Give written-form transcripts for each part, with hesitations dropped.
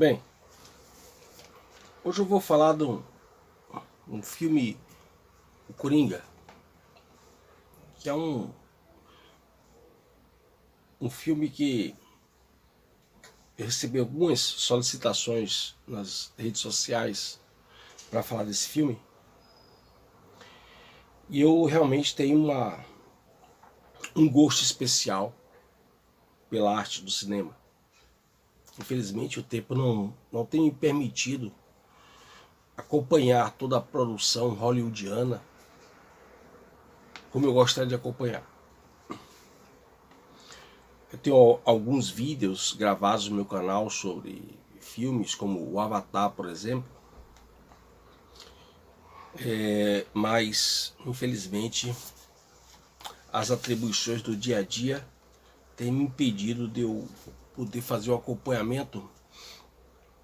Bem, hoje eu vou falar de um filme, O Coringa, que é um filme que eu recebi algumas solicitações nas redes sociais para falar desse filme. E eu realmente tenho um gosto especial pela arte do cinema. Infelizmente o tempo não tem me permitido acompanhar toda a produção hollywoodiana como eu gostaria de acompanhar. Eu tenho alguns vídeos gravados no meu canal sobre filmes como o Avatar, por exemplo, mas infelizmente as atribuições do dia a dia têm me impedido de eu poder fazer o acompanhamento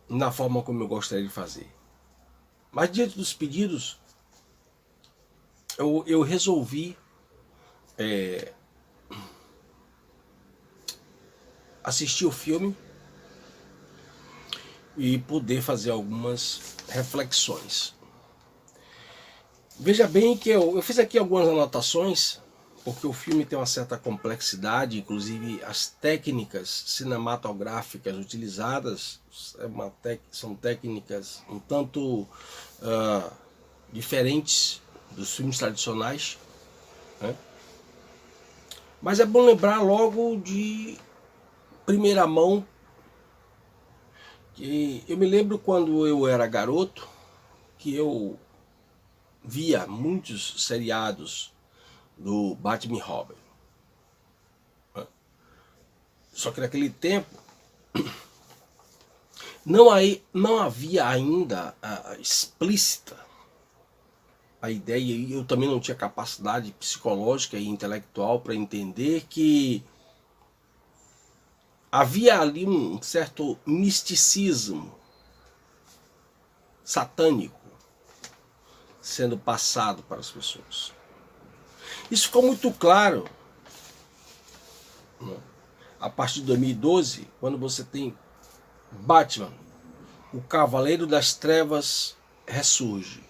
na forma como eu gostaria de fazer. Mas diante dos pedidos, eu resolvi assistir o filme e poder fazer algumas reflexões. Veja bem que eu fiz aqui algumas anotações, porque o filme tem uma certa complexidade, inclusive as técnicas cinematográficas utilizadas são técnicas um tanto diferentes dos filmes tradicionais, né? Mas é bom lembrar logo de primeira mão que eu me lembro quando eu era garoto que eu via muitos seriados do Batman e Robin. Só que naquele tempo não havia ainda explícita a ideia, e eu também não tinha capacidade psicológica e intelectual para entender que havia ali um certo misticismo satânico sendo passado para as pessoas. Isso ficou muito claro, né, a partir de 2012, quando você tem Batman, o Cavaleiro das Trevas ressurge.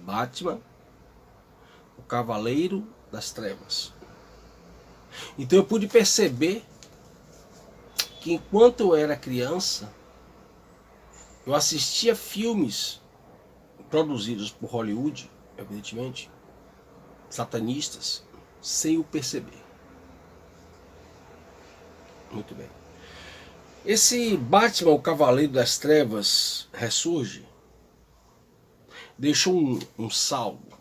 Batman, o Cavaleiro das Trevas. Então eu pude perceber que enquanto eu era criança, eu assistia filmes produzidos por Hollywood, evidentemente, satanistas, sem o perceber. Muito bem. Esse Batman, o Cavaleiro das Trevas ressurge, deixou um saldo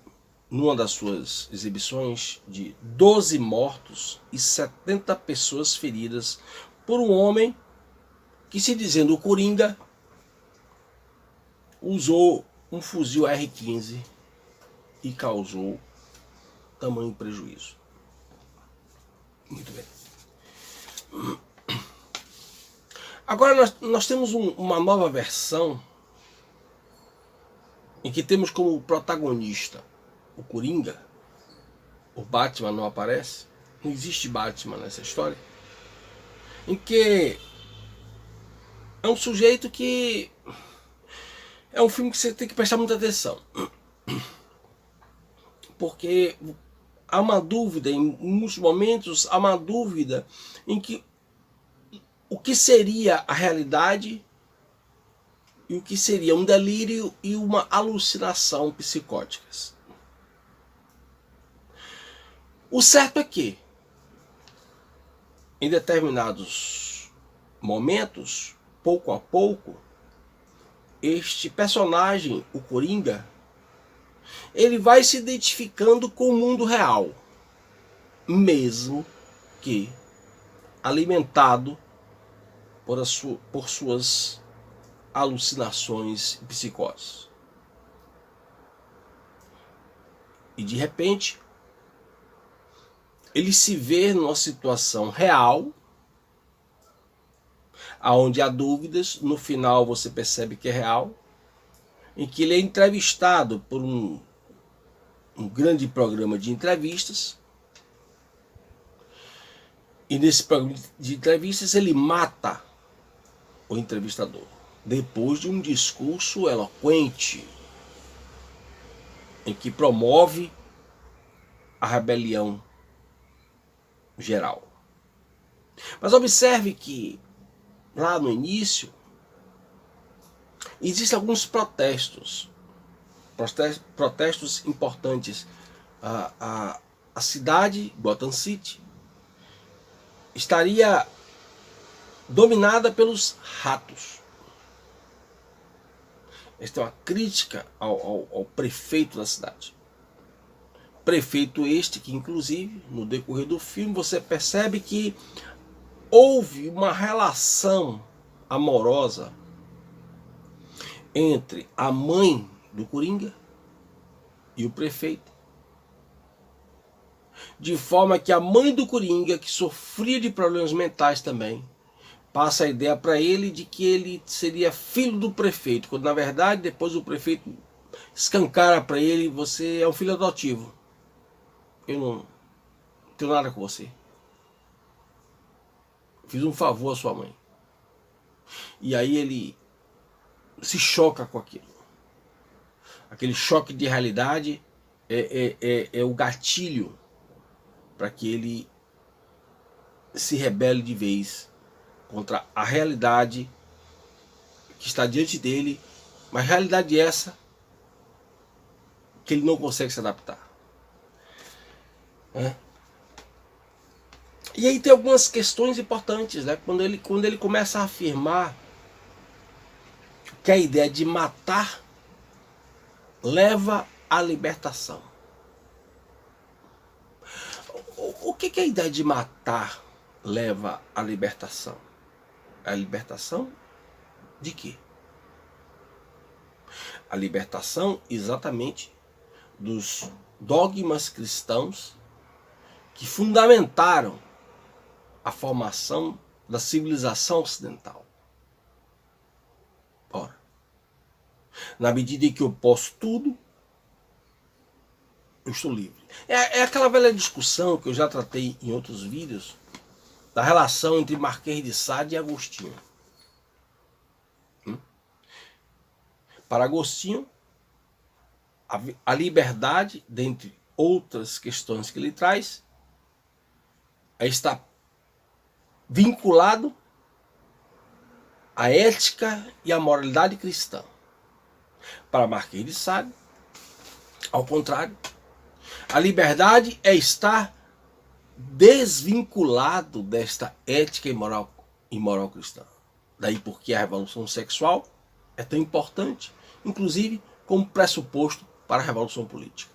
numa das suas exibições de 12 mortos e 70 pessoas feridas por um homem que, se dizendo o Coringa, usou um fuzil R-15 e causou tamanho prejuízo. Muito bem. Agora nós temos uma nova versão em que temos como protagonista o Coringa. O Batman não aparece, não existe Batman nessa história, em que é um sujeito que é um filme que você tem que prestar muita atenção, porque há uma dúvida, em muitos momentos há uma dúvida em que o que seria a realidade e o que seria um delírio e uma alucinação psicóticas. O certo é que, em determinados momentos, pouco a pouco, este personagem, o Coringa, ele vai se identificando com o mundo real, mesmo que alimentado por suas alucinações e psicoses. E de repente, ele se vê numa situação real, aonde há dúvidas, no final você percebe que é real, em que ele é entrevistado por um grande programa de entrevistas, e nesse programa de entrevistas ele mata o entrevistador, depois de um discurso eloquente em que promove a rebelião geral. Mas observe que lá no início existem alguns protestos importantes. A cidade, Gotham City, estaria dominada pelos ratos. Esta é uma crítica ao prefeito da cidade. Prefeito este que, inclusive, no decorrer do filme, você percebe que houve uma relação amorosa entre a mãe do Coringa e o prefeito. De forma que a mãe do Coringa, que sofria de problemas mentais também, passa a ideia para ele de que ele seria filho do prefeito, quando na verdade depois o prefeito escancara para ele: você é um filho adotivo, eu não tenho nada com você, fiz um favor à sua mãe. E aí ele se choca com aquilo. Aquele choque de realidade é o gatilho para que ele se rebele de vez contra a realidade que está diante dele, mas realidade essa que ele não consegue se adaptar. E aí tem algumas questões importantes, né? Quando ele começa a afirmar que a ideia de matar leva à libertação. O que a ideia de matar leva à libertação? A libertação de quê? A libertação exatamente dos dogmas cristãos que fundamentaram a formação da civilização ocidental. Ora, na medida em que eu posso tudo, eu estou livre. É aquela velha discussão que eu já tratei em outros vídeos, da relação entre Marquês de Sade e Agostinho. Para Agostinho, a liberdade, dentre outras questões que ele traz, está vinculado à ética e à moralidade cristã. Para Marquês de Sade, ao contrário, a liberdade é estar desvinculado desta ética e moral cristã. Daí porque a revolução sexual é tão importante, inclusive como pressuposto para a revolução política.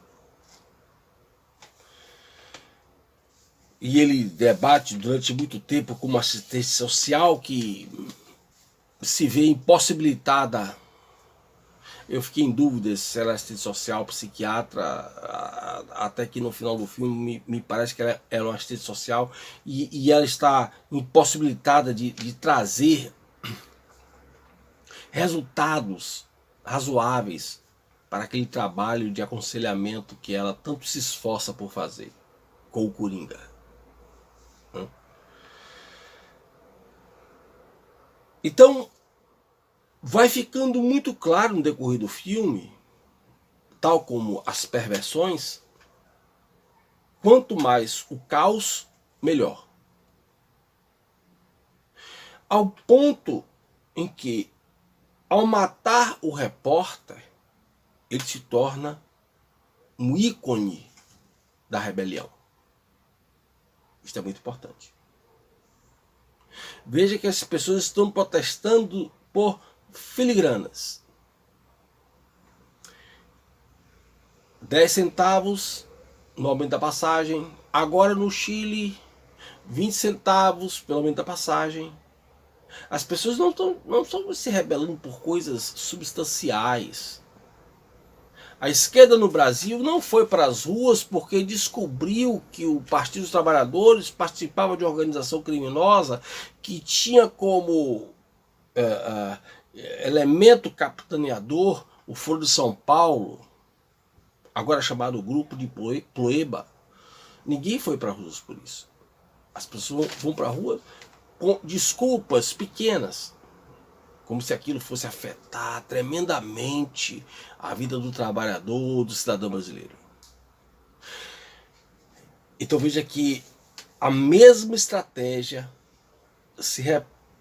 E ele debate durante muito tempo com uma assistência social que se vê impossibilitada. Eu fiquei em dúvida se era assistente social, psiquiatra, até que no final do filme me parece que ela era uma assistente social e ela está impossibilitada de trazer resultados razoáveis para aquele trabalho de aconselhamento que ela tanto se esforça por fazer com o Coringa. Então, vai ficando muito claro no decorrer do filme, tal como as perversões, quanto mais o caos, melhor. Ao ponto em que, ao matar o repórter, ele se torna um ícone da rebelião. Isso é muito importante. Veja que as pessoas estão protestando por filigranas. 10 centavos no aumento da passagem. Agora no Chile, 20 centavos pelo aumento da passagem. As pessoas não estão se rebelando por coisas substanciais. A esquerda no Brasil não foi para as ruas porque descobriu que o Partido dos Trabalhadores participava de uma organização criminosa que tinha como elemento capitaneador o Foro de São Paulo, agora chamado Grupo de Ploeba. Ninguém foi para as ruas por isso. As pessoas vão para a rua com desculpas pequenas. como se aquilo fosse afetar tremendamente a vida do trabalhador, do cidadão brasileiro. Então veja que a mesma estratégia se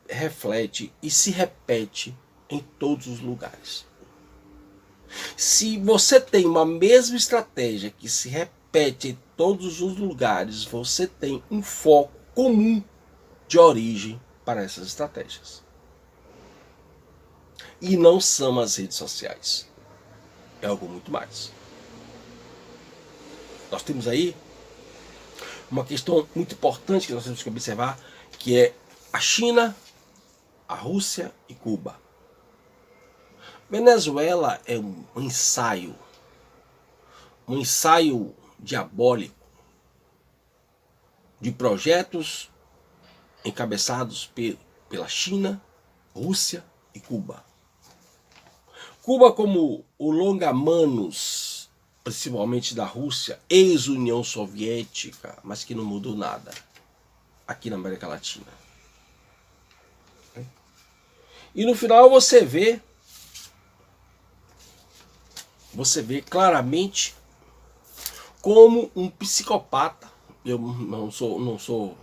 reflete e se repete em todos os lugares. Se você tem uma mesma estratégia que se repete em todos os lugares, você tem um foco comum de origem para essas estratégias. E não são as redes sociais. É algo muito mais. Nós temos aí uma questão muito importante que nós temos que observar, que é a China, a Rússia e Cuba. Venezuela é um ensaio diabólico de projetos encabeçados pela China, Rússia e Cuba. Cuba como o longa-manos, principalmente da Rússia, ex-União Soviética, mas que não mudou nada aqui na América Latina. E no final você vê claramente como um psicopata, eu não sou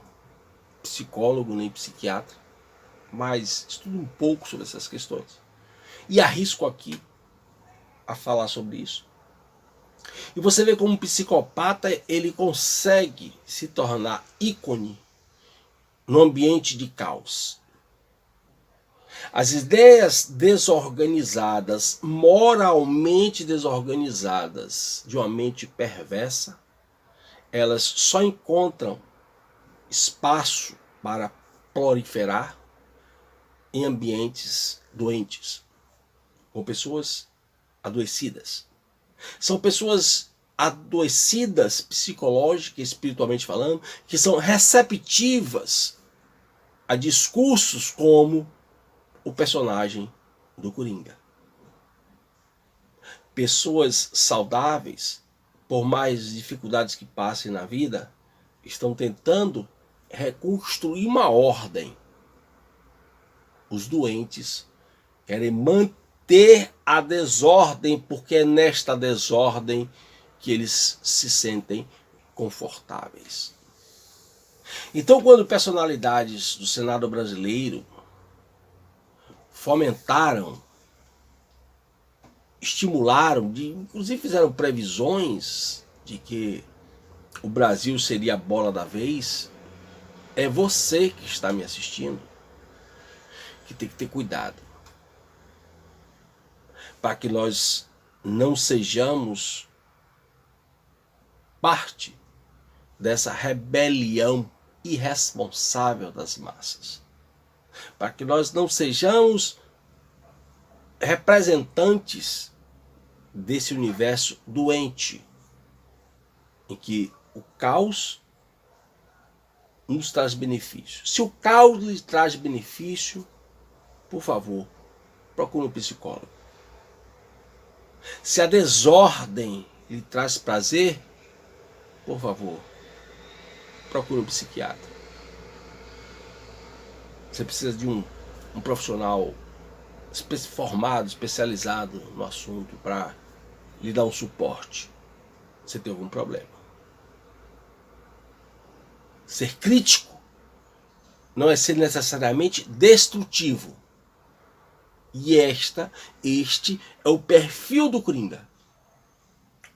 psicólogo nem psiquiatra, mas estudo um pouco sobre essas questões e arrisco aqui a falar sobre isso. E você vê como um psicopata ele consegue se tornar ícone no ambiente de caos. As ideias desorganizadas, moralmente desorganizadas, de uma mente perversa, elas só encontram espaço para proliferar em ambientes doentes, com pessoas adoecidas. São pessoas adoecidas psicológica e espiritualmente falando, que são receptivas a discursos como o personagem do Coringa. Pessoas saudáveis, por mais dificuldades que passem na vida, estão tentando reconstruir uma ordem. Os doentes querem manter a desordem, porque é nesta desordem que eles se sentem confortáveis. Então, quando personalidades do Senado brasileiro fomentaram, estimularam, inclusive fizeram previsões de que o Brasil seria a bola da vez, é você que está me assistindo que tem que ter cuidado para que nós não sejamos parte dessa rebelião irresponsável das massas, para que nós não sejamos representantes desse universo doente, em que o caos nos traz benefício. Se o caos lhe traz benefício, por favor, procure um psicólogo. Se a desordem lhe traz prazer, por favor, procure um psiquiatra. Você precisa de um profissional formado, especializado no assunto para lhe dar um suporte. Você tem algum problema. Ser crítico não é ser necessariamente destrutivo. E este é o perfil do Coringa.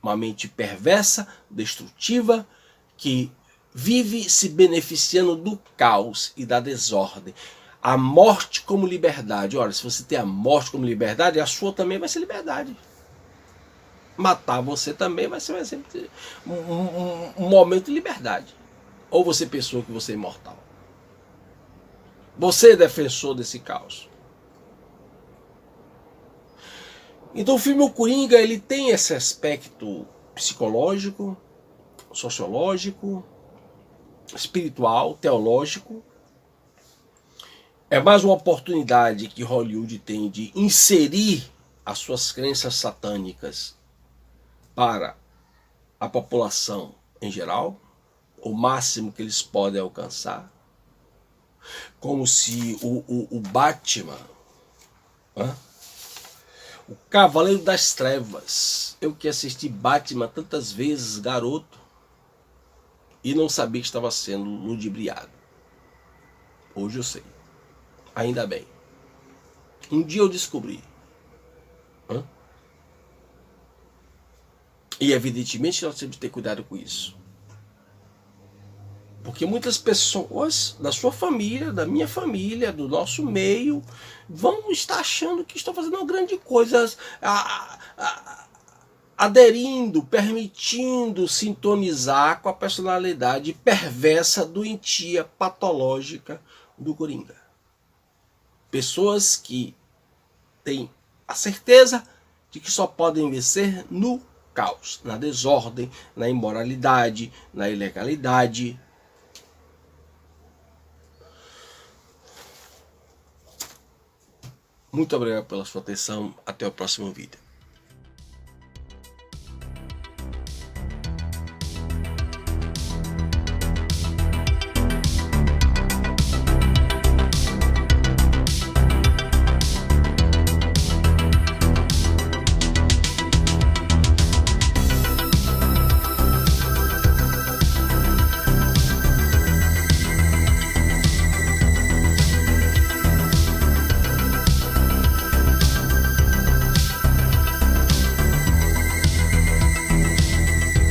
Uma mente perversa, destrutiva, que vive se beneficiando do caos e da desordem. A morte como liberdade. Olha, se você tem a morte como liberdade, a sua também vai ser liberdade. Matar você também vai ser um momento de liberdade. Ou você pensou que você é imortal? Você é defensor desse caos. Então o filme O Coringa, ele tem esse aspecto psicológico, sociológico, espiritual, teológico. É mais uma oportunidade que Hollywood tem de inserir as suas crenças satânicas para a população em geral, o máximo que eles podem alcançar. Como se o Batman Hã? O Cavaleiro das Trevas. Eu que assisti Batman tantas vezes, garoto, e não sabia que estava sendo ludibriado. Hoje eu sei. Ainda bem. Um dia eu descobri. Hã? E evidentemente nós temos que ter cuidado com isso. Porque muitas pessoas da sua família, da minha família, do nosso meio, vão estar achando que estão fazendo uma grande coisa, aderindo, permitindo sintonizar com a personalidade perversa, doentia, patológica do Coringa. Pessoas que têm a certeza de que só podem vencer no caos, na desordem, na imoralidade, na ilegalidade. Muito obrigado pela sua atenção. Até o próximo vídeo.